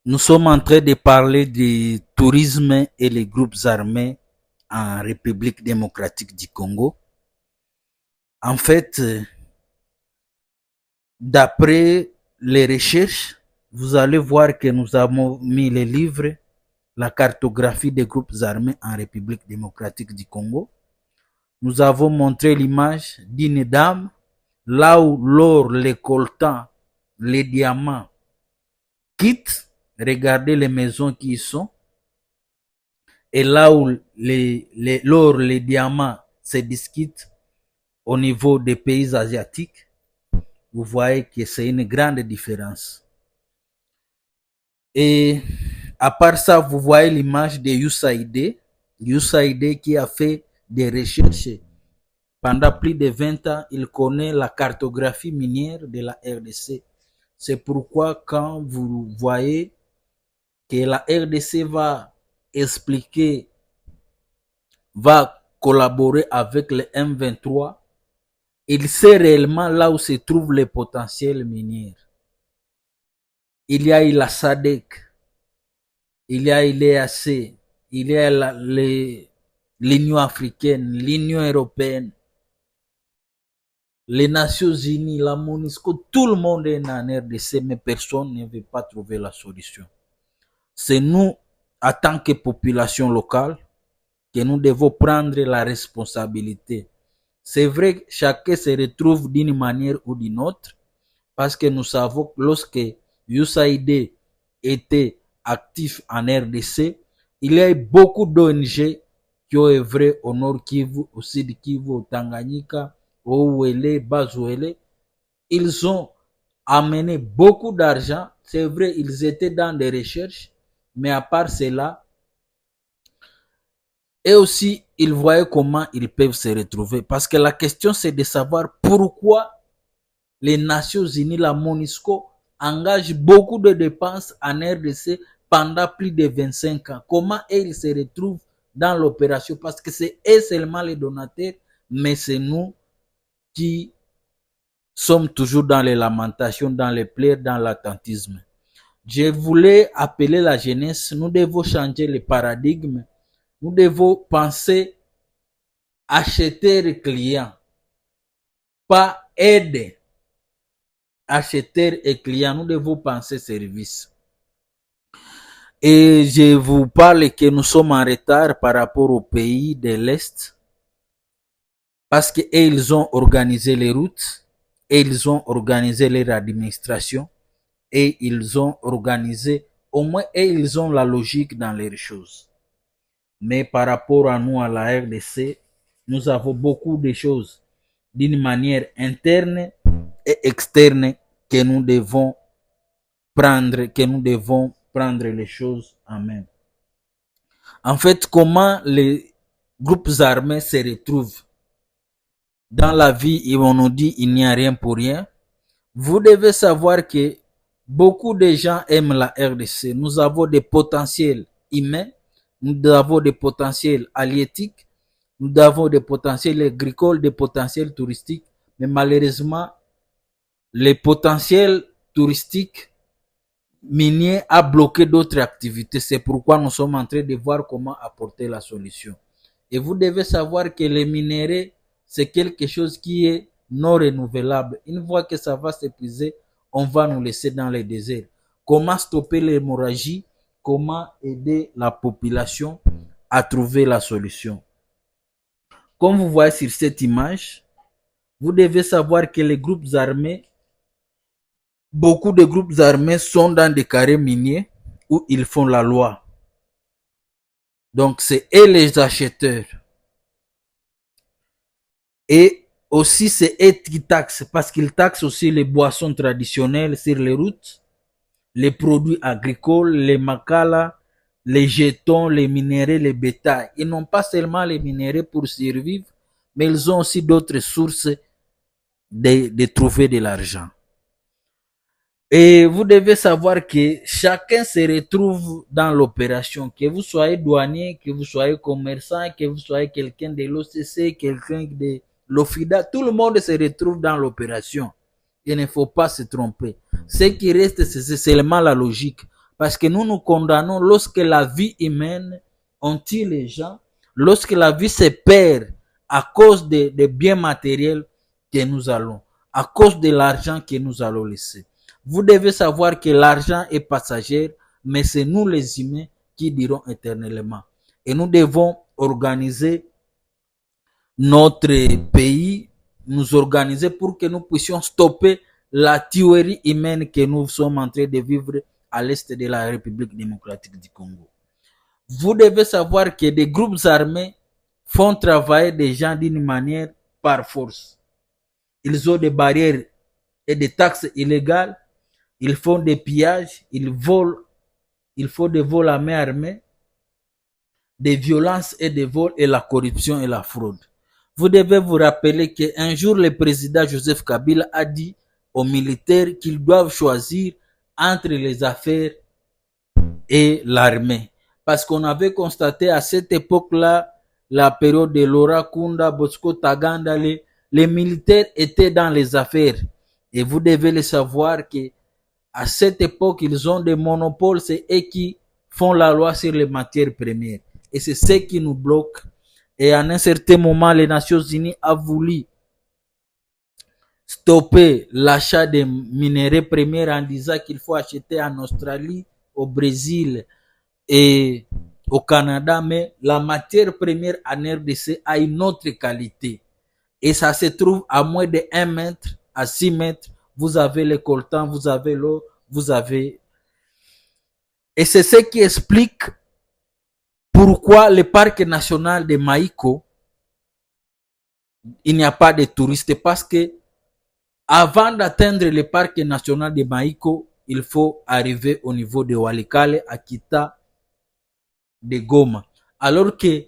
Nous sommes en train de parler du tourisme et les groupes armés en République démocratique du Congo. En fait, d'après les recherches, vous allez voir que nous avons mis les livres, la cartographie des groupes armés en République démocratique du Congo. Nous avons montré l'image d'une dame, là où l'or, les coltans, les diamants quittent. Regardez les maisons qui y sont. Et là où l'or, les diamants se discutent au niveau des pays asiatiques, vous voyez que c'est une grande différence. Et à part ça, vous voyez l'image de USAID, USAID qui a fait des recherches pendant plus de 20 ans. Il connaît la cartographie minière de la RDC. C'est pourquoi quand vous voyez que la RDC va expliquer, va collaborer avec le M23, il sait réellement là où se trouvent les potentiels miniers. Il y a eu la SADC, il y a eu l'EAC, il y a l'Union africaine, l'Union européenne, les Nations unies, la MONUSCO, tout le monde est en RDC, mais personne ne veut pas trouver la solution. C'est nous, en tant que population locale, que nous devons prendre la responsabilité. C'est vrai que chacun se retrouve d'une manière ou d'une autre, parce que nous savons que lorsque USAID était actif en RDC, il y a eu beaucoup d'ONG qui ont œuvré au Nord Kivu, au Sud Kivu, au Tanganyika, au Ouélé, Bazouélé. Ils ont amené beaucoup d'argent. C'est vrai, ils étaient dans des recherches, mais à part cela, et aussi, ils voyaient comment ils peuvent se retrouver. Parce que la question, c'est de savoir pourquoi les Nations Unies, la MONUSCO, engagent beaucoup de dépenses en RDC pendant plus de 25 ans. Comment ils se retrouvent dans l'opération? Parce que c'est eux seulement les donateurs, mais c'est nous qui sommes toujours dans les lamentations, dans les pleurs, dans l'attentisme. Je voulais appeler la jeunesse, nous devons changer le paradigme. Nous devons penser acheter et client, pas aider. Acheteur et client, nous devons penser service. Et je vous parle que nous sommes en retard par rapport aux pays de l'Est parce qu'ils ont organisé les routes, et ils ont organisé leur administration, et ils ont organisé, au moins, et ils ont la logique dans les choses. Mais par rapport à nous, à la RDC, nous avons beaucoup de choses d'une manière interne et externe que nous devons prendre les choses en main. En fait, comment les groupes armés se retrouvent dans la vie et on nous dit il n'y a rien pour rien. Vous devez savoir que beaucoup de gens aiment la RDC. Nous avons des potentiels humains, nous avons des potentiels halieutiques, nous avons des potentiels agricoles, des potentiels touristiques, mais malheureusement, les potentiels touristiques miniers a bloqué d'autres activités. C'est pourquoi nous sommes en train de voir comment apporter la solution. Et vous devez savoir que les minerais, c'est quelque chose qui est non renouvelable. Une fois que ça va s'épuiser, on va nous laisser dans les déserts. Comment stopper l'hémorragie? Comment aider la population à trouver la solution? Comme vous voyez sur cette image, vous devez savoir que les groupes armés, beaucoup de groupes armés sont dans des carrés miniers où ils font la loi. Donc, c'est eux les acheteurs. Et aussi, c'est eux qui taxent parce qu'ils taxent aussi les boissons traditionnelles sur les routes, les produits agricoles, les makala, les jetons, les minéraux, les bétails. Ils n'ont pas seulement les minéraux pour survivre, mais ils ont aussi d'autres sources de trouver de l'argent. Et vous devez savoir que chacun se retrouve dans l'opération, que vous soyez douanier, que vous soyez commerçant, que vous soyez quelqu'un de l'OCC, quelqu'un de l'OFIDA, tout le monde se retrouve dans l'opération. Il ne faut pas se tromper. Ce qui reste, c'est seulement la logique. Parce que nous nous condamnons lorsque la vie humaine, on tue les gens, lorsque la vie se perd à cause des biens matériels que nous allons, à cause de l'argent que nous allons laisser. Vous devez savoir que l'argent est passager, mais c'est nous les humains qui diront éternellement. Et nous devons organiser notre pays, nous organiser pour que nous puissions stopper la tuerie humaine que nous sommes en train de vivre à l'est de la République démocratique du Congo. Vous devez savoir que des groupes armés font travailler des gens d'une manière par force. Ils ont des barrières et des taxes illégales, ils font des pillages, ils volent, il faut des vols à main armée, des violences et des vols et la corruption et la fraude. Vous devez vous rappeler qu'un jour le président Joseph Kabila a dit aux militaires qu'ils doivent choisir entre les affaires et l'armée. Parce qu'on avait constaté à cette époque-là, la période de Laurent Kunda, Bosco Taganda, les militaires étaient dans les affaires. Et vous devez le savoir que à cette époque, ils ont des monopoles, c'est eux qui font la loi sur les matières premières. Et c'est ce qui nous bloque. Et à un certain moment, les Nations Unies ont voulu stopper l'achat des minerais premiers en disant qu'il faut acheter en Australie, au Brésil et au Canada, mais la matière première en RDC a une autre qualité. Et ça se trouve à moins de 1 mètre à 6 mètres. Vous avez le coltan, vous avez l'eau, vous avez... Et c'est ce qui explique pourquoi le parc national de Maïko, il n'y a pas de touristes. Parce que avant d'atteindre le parc national de Maïko, il faut arriver au niveau de Walikale, Akita, de Goma. Alors que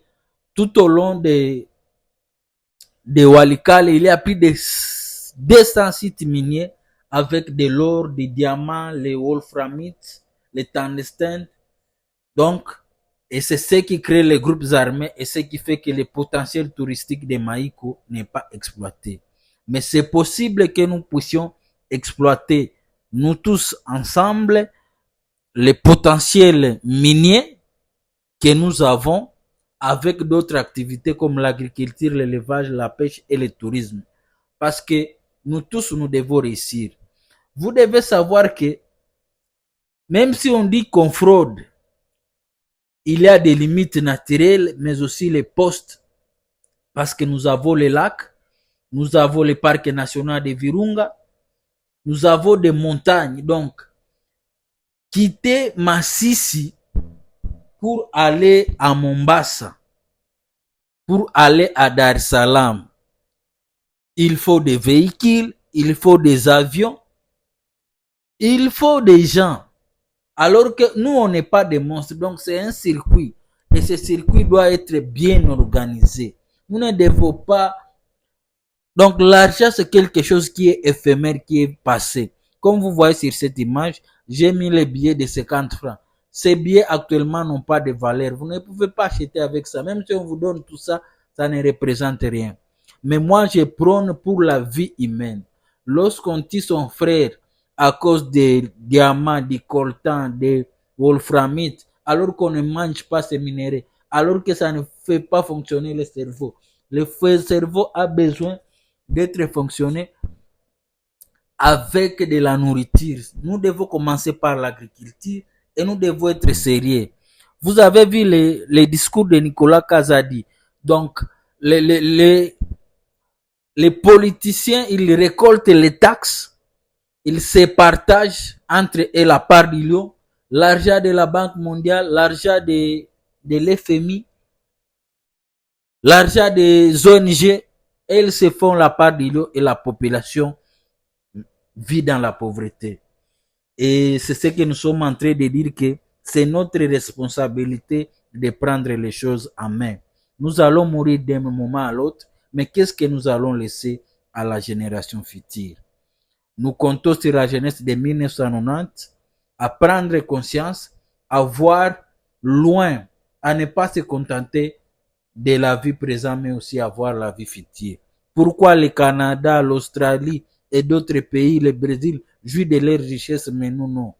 tout au long de Walikale, il y a plus de 200 sites miniers avec de l'or, des diamants, les wolframites, les tungstènes. Donc, et c'est ce qui crée les groupes armés et ce qui fait que le potentiel touristique de Maïko n'est pas exploité. Mais c'est possible que nous puissions exploiter, nous tous ensemble, les potentiels miniers que nous avons avec d'autres activités comme l'agriculture, l'élevage, la pêche et le tourisme. Parce que nous tous, nous devons réussir. Vous devez savoir que même si on dit qu'on fraude, il y a des limites naturelles, mais aussi les postes. Parce que nous avons les lacs, nous avons le parc national de Virunga, nous avons des montagnes. Donc, quitter Massissi pour aller à Mombasa, pour aller à Dar es Salaam, il faut des véhicules, il faut des avions, il faut des gens. Alors que nous, on n'est pas des monstres. Donc, c'est un circuit. Et ce circuit doit être bien organisé. Nous ne devons pas... Donc, l'argent, c'est quelque chose qui est éphémère, qui est passé. Comme vous voyez sur cette image, j'ai mis les billets de 50 francs. Ces billets actuellement n'ont pas de valeur. Vous ne pouvez pas acheter avec ça. Même si on vous donne tout ça, ça ne représente rien. Mais moi, je prône pour la vie humaine. Lorsqu'on tue son frère à cause des diamants, des coltans, des wolframites, alors qu'on ne mange pas ces minéraux, alors que ça ne fait pas fonctionner le cerveau. Le cerveau a besoin d'être fonctionné avec de la nourriture. Nous devons commencer par l'agriculture et nous devons être sérieux. Vous avez vu les discours de Nicolas Kazadi. Donc, les politiciens, ils récoltent les taxes, ils se partagent entre eux la part du lion, l'argent de la Banque mondiale, l'argent de l'FMI, l'argent des ONG, et ils se font la part du lion et la population vit dans la pauvreté. Et c'est ce que nous sommes en train de dire, que c'est notre responsabilité de prendre les choses en main. Nous allons mourir d'un moment à l'autre, mais qu'est-ce que nous allons laisser à la génération future? Nous comptons sur la jeunesse de 1990 à prendre conscience, à voir loin, à ne pas se contenter de la vie présente, mais aussi à voir la vie future. Pourquoi le Canada, l'Australie et d'autres pays, le Brésil, jouissent de leurs richesses, mais nous non?